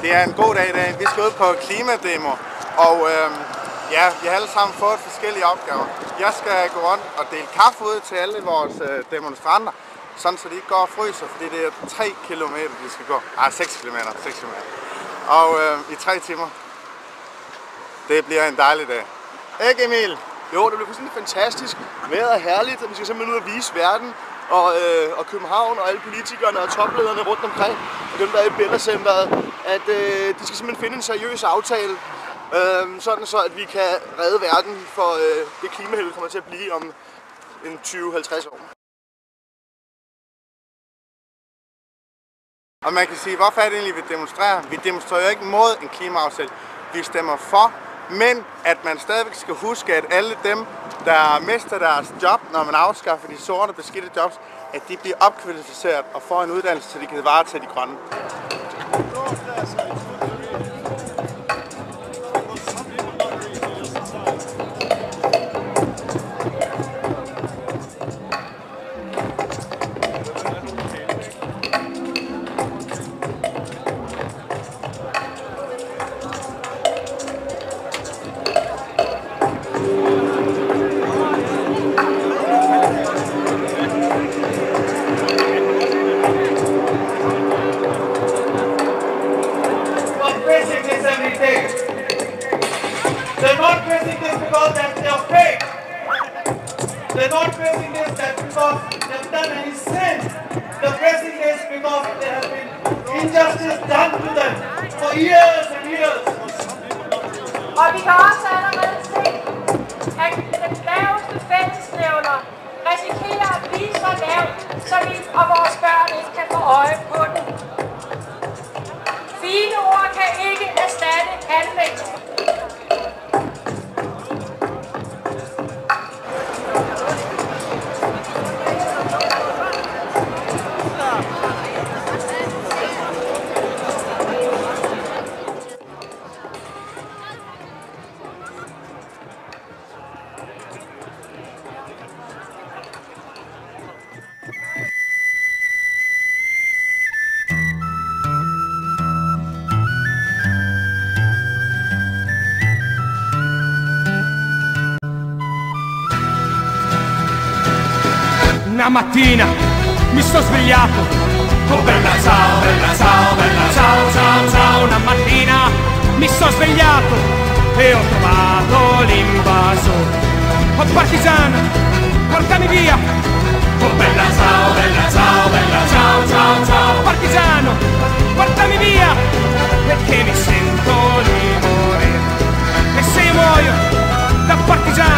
Det er en god dag i dag. Vi skal ud på klimademo, og ja, vi har alle sammen fået forskellige opgaver. Jeg skal gå rundt og dele kaffe ud til alle vores demonstranter, sådan så de ikke går og fryser, fordi det er 3 kilometer, de skal gå. 6 kilometer. Og i 3 timer. Det bliver en dejlig dag. Ikke, Emil? Jo, det bliver fuldstændig fantastisk. Vejret er herligt, og vi skal simpelthen ud og vise verden og København og alle politikerne og toplederne rundt omkring, og dem, der er i Bellacenteret, at de skal simpelthen finde en seriøs aftale, sådan så at vi kan redde verden for det klimahelvede kommer til at blive om en 20-50 år. Og man kan sige, hvorfor er det egentlig, vi demonstrerer? Vi demonstrerer jo ikke mod en klimaaftale. Vi stemmer for, men at man stadigvæk skal huske, at alle dem, der mister deres job, når man afskaffer de sorte beskidte jobs, at de bliver opkvalificeret og får en uddannelse, så de kan varetage de grønne. They're not facing this because they're fake. They're not facing this because they've done any sin. They're facing this because there has been injustice done to them for years and years. Og vi kan også allerede se, at den laveste fællesnævner risikerer at blive så lav, så vi og vores børn ikke kan få øje på den. Fine ord kan ikke erstatte handling. Una mattina mi sto svegliato, oh bella ciao, bella ciao, bella ciao, ciao, ciao. Una mattina mi sto svegliato e ho trovato l'invasore. Oh partigiano, portami via, oh bella ciao, bella ciao, bella ciao, ciao, ciao. Partigiano, portami via, perché mi sento di morire. E se io muoio da partigiano